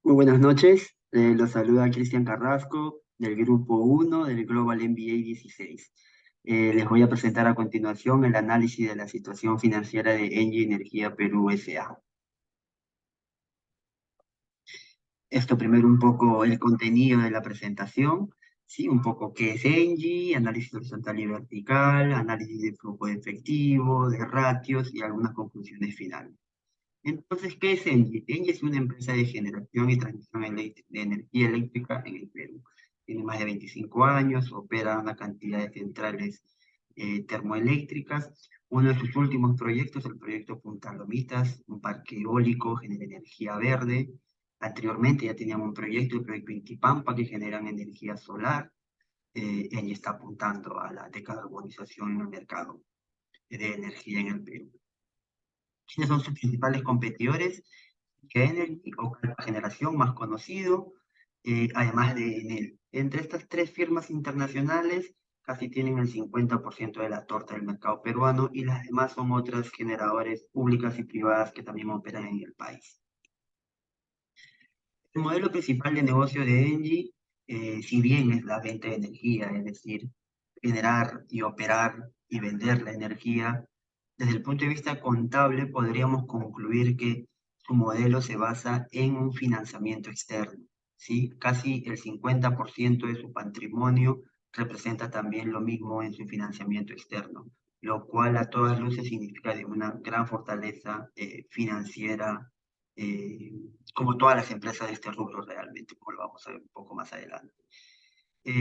Muy buenas noches, los saluda Cristian Carrasco del Grupo 1 del Global MBA 16. Les voy a presentar a continuación el análisis de la situación financiera de Engie Energía Perú S.A. Esto primero un poco el contenido de la presentación, ¿sí? Un poco qué es Engie, análisis horizontal y vertical, análisis de flujo de efectivo, de ratios y algunas conclusiones finales. Entonces, ¿qué es Engie? Engie es una empresa de generación y transmisión de energía eléctrica en el Perú. Tiene más de 25 años, opera una cantidad de centrales termoeléctricas. Uno de sus últimos proyectos, el proyecto Punta Lomitas, un parque eólico, genera energía verde. Anteriormente ya teníamos un proyecto, el proyecto Inti-Pampa, que generan energía solar. Engie está apuntando a la decarbonización en el mercado de energía en el Perú. ¿Quiénes son sus principales competidores? Que Energy o Alfa Generación, más conocido, además de Enel. Entre estas tres firmas internacionales, casi tienen el 50% de la torta del mercado peruano y las demás son otras generadoras públicas y privadas que también operan en el país. El modelo principal de negocio de Engie, si bien es la venta de energía, es decir, generar y operar y vender la energía, desde el punto de vista contable podríamos concluir que su modelo se basa en un financiamiento externo, ¿sí? Casi el 50% de su patrimonio representa también lo mismo en su financiamiento externo, lo cual a todas luces significa de una gran fortaleza financiera, eh, como todas las empresas de este rubro realmente, como lo vamos a ver un poco más adelante.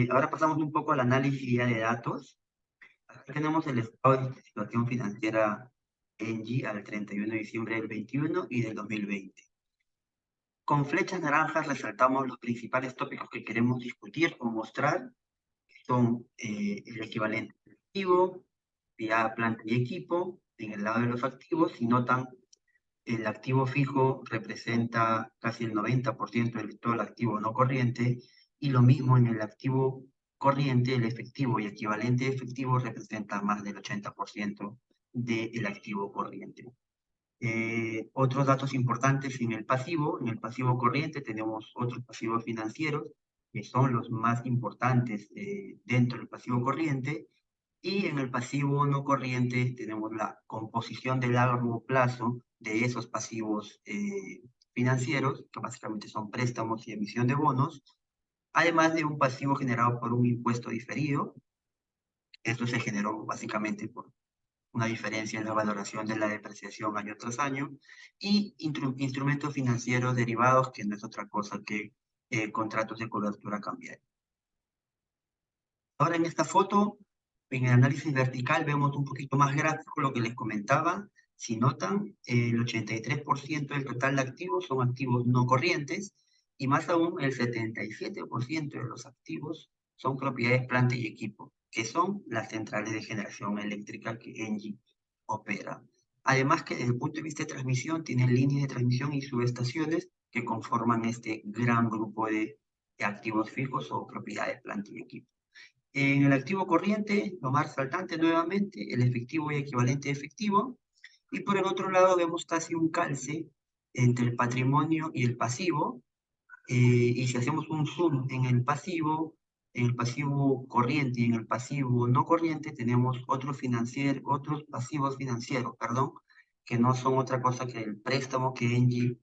Ahora pasamos un poco al análisis ya de datos. Aquí tenemos el estado de situación financiera Engie al 31 de diciembre del 21 y del 2020. Con flechas naranjas resaltamos los principales tópicos que queremos discutir o mostrar, que son el equivalente activo, vía planta y equipo. En el lado de los activos, si notan, el activo fijo representa casi el 90% de todo el activo no corriente, y lo mismo en el activo corriente, el efectivo y equivalente efectivo representa más del 80% del activo corriente. Otros datos importantes en el pasivo corriente tenemos otros pasivos financieros que son los más importantes dentro del pasivo corriente, y en el pasivo no corriente tenemos la composición de largo plazo de esos pasivos financieros, que básicamente son préstamos y emisión de bonos, además de un pasivo generado por un impuesto diferido. Esto se generó básicamente por una diferencia en la valoración de la depreciación año tras año, y instrumentos financieros derivados, que no es otra cosa que contratos de cobertura cambiaria. Ahora en esta foto, en el análisis vertical, vemos un poquito más gráfico lo que les comentaba. Si notan, el 83% del total de activos son activos no corrientes, y más aún el 77% de los activos son propiedades, planta y equipo, que son las centrales de generación eléctrica que Engie opera. Además que desde el punto de vista de transmisión, tienen líneas de transmisión y subestaciones que conforman este gran grupo de activos fijos o propiedades, planta y equipo. En el activo corriente, lo más resaltante nuevamente, el efectivo y equivalente efectivo. Y por el otro lado vemos casi un calce entre el patrimonio y el pasivo. Y si hacemos un zoom en el pasivo corriente y en el pasivo no corriente, tenemos otros pasivos financieros, perdón, que no son otra cosa que el préstamo que Engie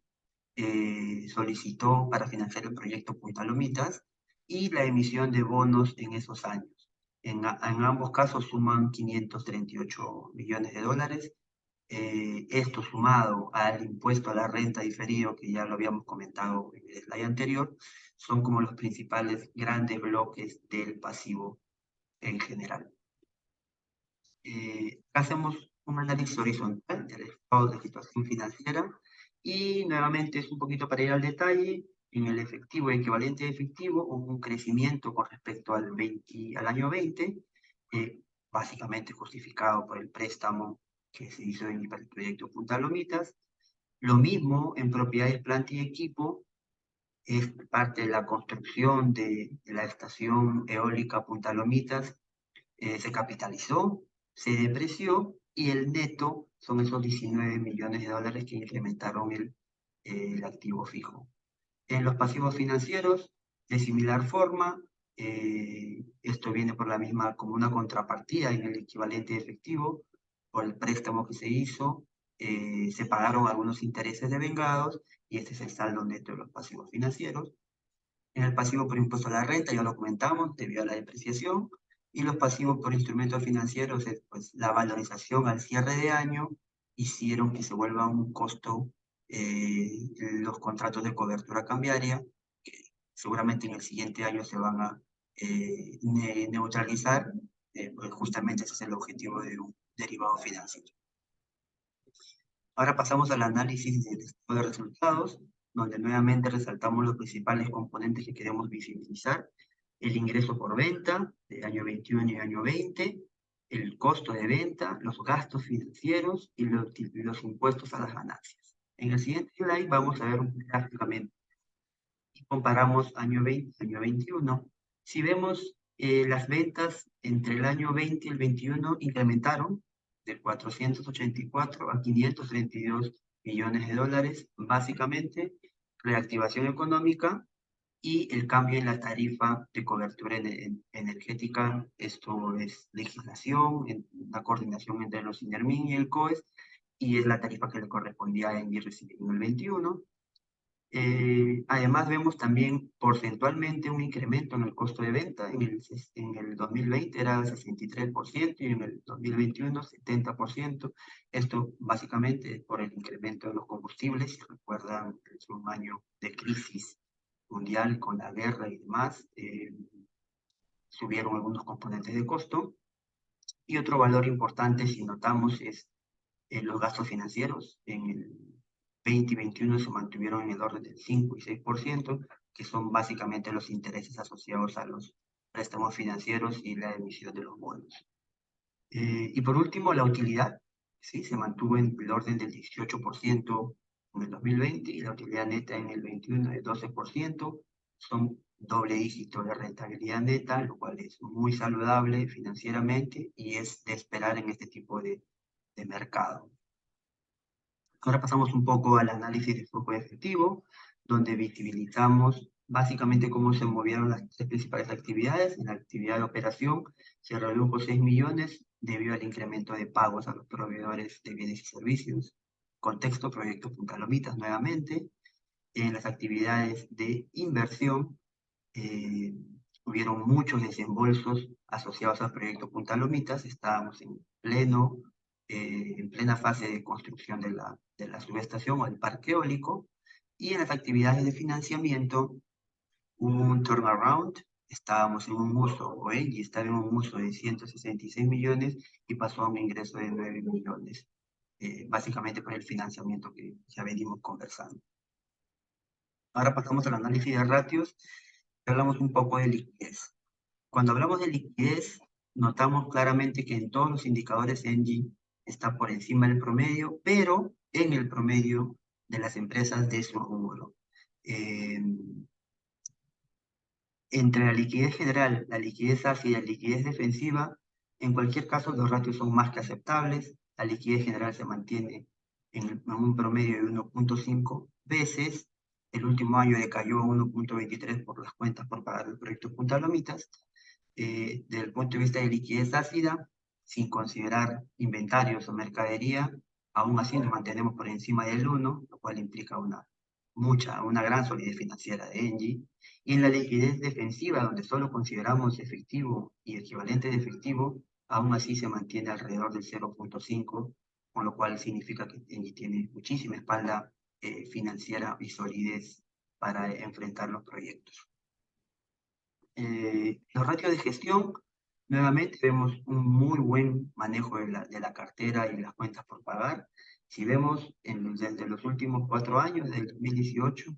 solicitó para financiar el proyecto Punta Lomitas y la emisión de bonos en esos años. En ambos casos suman 538 millones de dólares. Esto sumado al impuesto a la renta diferido, que ya lo habíamos comentado en el slide anterior, son como los principales grandes bloques del pasivo en general. Hacemos un análisis horizontal del estado de situación financiera, y nuevamente es un poquito para ir al detalle. En el efectivo equivalente de efectivo hubo un crecimiento con respecto al año 20, básicamente justificado por el préstamo que se hizo en el proyecto Punta Lomitas. Lo mismo en propiedades, planta y equipo, es parte de la construcción de la estación eólica Punta Lomitas. Se capitalizó, se depreció, y el neto son esos 19 millones de dólares que incrementaron el activo fijo. En los pasivos financieros, de similar forma, esto viene por la misma, como una contrapartida en el equivalente efectivo, por el préstamo que se hizo, se pagaron algunos intereses devengados y este es el saldo neto de los pasivos financieros. En el pasivo por impuesto a la renta, ya lo comentamos, debido a la depreciación, y los pasivos por instrumentos financieros es pues, la valorización al cierre de año hicieron que se vuelva un costo los contratos de cobertura cambiaria, que seguramente en el siguiente año se van a neutralizar, pues justamente ese es el objetivo de un derivado financiero. Ahora pasamos al análisis del estado de resultados, donde nuevamente resaltamos los principales componentes que queremos visibilizar: el ingreso por venta de año 21 y año 20, el costo de venta, los gastos financieros y los impuestos a las ganancias. En el siguiente slide vamos a ver gráficamente y comparamos año 20 y año 21. Si vemos las ventas entre el año 20 y el 21 incrementaron de 484 a 532 millones de dólares, básicamente reactivación económica y el cambio en la tarifa de cobertura energética. Esto es legislación, la coordinación entre los INERMIN y el COES, y es la tarifa que le correspondía a Engie recibir en el 21. Además, vemos también porcentualmente un incremento en el costo de venta. En el 2020 era 63% y en el 2021 70%. Esto básicamente por el incremento de los combustibles. Si recuerdan, es un año de crisis mundial con la guerra y demás. Subieron algunos componentes de costo. Y otro valor importante, si notamos, es los gastos financieros. En el 20 y 21 se mantuvieron en el orden del 5 y 6%, que son básicamente los intereses asociados a los préstamos financieros y la emisión de los bonos. Y por último, la utilidad, ¿sí? Se mantuvo en el orden del 18% en el 2020 y la utilidad neta en el 21 de 12%. Son doble dígito de rentabilidad neta, lo cual es muy saludable financieramente y es de esperar en este tipo de mercado. Ahora pasamos un poco al análisis de flujo efectivo, donde visibilizamos básicamente cómo se movieron las tres principales actividades. En la actividad de operación se redujo 6 millones debido al incremento de pagos a los proveedores de bienes y servicios. Contexto, proyecto Punta Lomitas nuevamente. En las actividades de inversión eh, hubieron muchos desembolsos asociados al proyecto Punta Lomitas. Estábamos en plena fase de construcción de la subestación o el parque eólico, y en las actividades de financiamiento hubo un turnaround. Estábamos en un uso, o Engie estaba en un uso de 166 millones y pasó a un ingreso de 9 millones, básicamente por el financiamiento que ya venimos conversando. Ahora pasamos al análisis de ratios y hablamos un poco de liquidez. Cuando hablamos de liquidez, notamos claramente que en todos los indicadores Engie está por encima del promedio, pero en el promedio de las empresas de su rubro. Entre la liquidez general, la liquidez ácida y la liquidez defensiva, en cualquier caso los ratios son más que aceptables. La liquidez general se mantiene en un promedio de 1.5 veces. El último año decayó a 1.23 por las cuentas por pagar el proyecto Punta Lomitas. Desde el punto de vista de liquidez ácida, sin considerar inventarios o mercadería, aún así nos mantenemos por encima del 1, lo cual implica una gran solidez financiera de Engie. Y en la liquidez defensiva, donde solo consideramos efectivo y equivalente de efectivo, aún así se mantiene alrededor del 0.5, con lo cual significa que Engie tiene muchísima espalda financiera y solidez para enfrentar los proyectos. Los ratios de gestión, nuevamente vemos un muy buen manejo de la cartera y las cuentas por pagar. Si vemos desde los últimos 4 años, del 2018,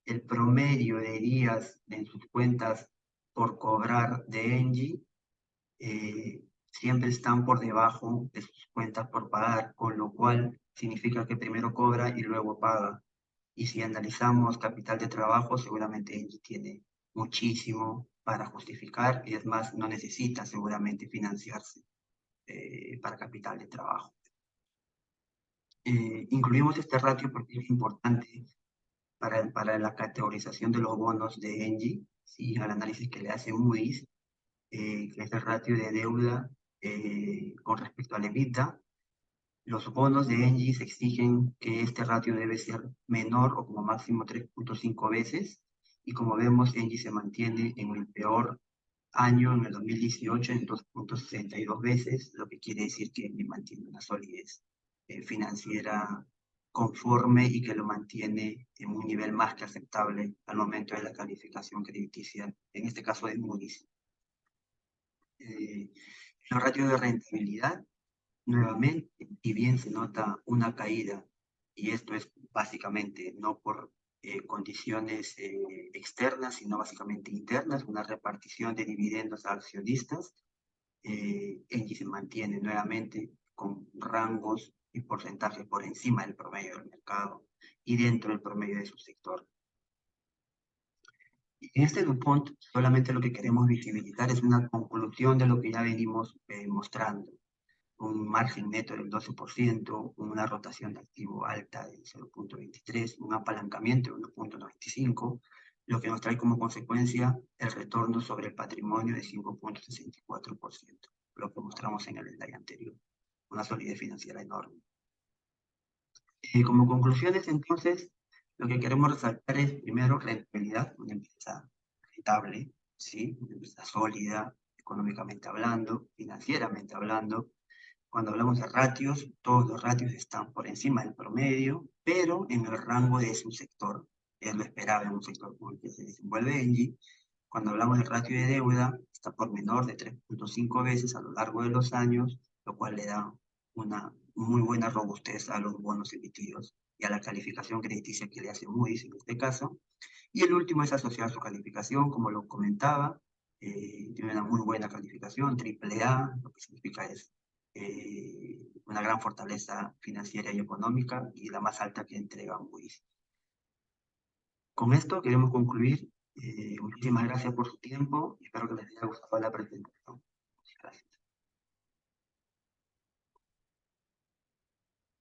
el promedio de días en sus cuentas por cobrar de Engie siempre están por debajo de sus cuentas por pagar, con lo cual significa que primero cobra y luego paga. Y si analizamos capital de trabajo, seguramente Engie tiene muchísimo para justificar, y es más, no necesita seguramente financiarse para capital de trabajo. Incluimos este ratio porque es importante para la categorización de los bonos de Engie, ¿sí? Al análisis que le hace Moody's, que es el ratio de deuda con respecto al EBITDA. Los bonos de Engie se exigen que este ratio debe ser menor o como máximo 3.5 veces, y como vemos, Engie se mantiene en el peor año, en el 2018, en 2.62 veces, lo que quiere decir que Engie mantiene una solidez financiera conforme y que lo mantiene en un nivel más que aceptable al momento de la calificación crediticia, en este caso de Moody's. Los ratios de rentabilidad, nuevamente, si bien se nota una caída, y esto es básicamente no por condiciones externas, sino básicamente internas, una repartición de dividendos a accionistas, Engie se mantiene nuevamente con rangos y porcentajes por encima del promedio del mercado y dentro del promedio de su sector. Y en este DuPont solamente lo que queremos visibilizar es una conclusión de lo que ya venimos mostrando: un margen neto del 12%, una rotación de activo alta del 0.23, un apalancamiento de 1.95, lo que nos trae como consecuencia el retorno sobre el patrimonio de 5.64%, lo que mostramos en el slide anterior, una solidez financiera enorme. Como conclusiones, entonces, lo que queremos resaltar es, primero, rentabilidad, una empresa rentable, ¿sí? Una empresa sólida, económicamente hablando, financieramente hablando. Cuando hablamos de ratios, todos los ratios están por encima del promedio, pero en el rango de su sector. Es lo esperable en un sector como el que se desenvuelve Engie. Cuando hablamos del ratio de deuda, está por menor de 3.5 veces a lo largo de los años, lo cual le da una muy buena robustez a los bonos emitidos y a la calificación crediticia que le hace Moody's en este caso. Y el último es asociado a su calificación, como lo comentaba, tiene una muy buena calificación, AAA, lo que significa es una gran fortaleza financiera y económica, y la más alta que entrega Moody's. Con esto queremos concluir. Muchísimas gracias por su tiempo y espero que les haya gustado la presentación.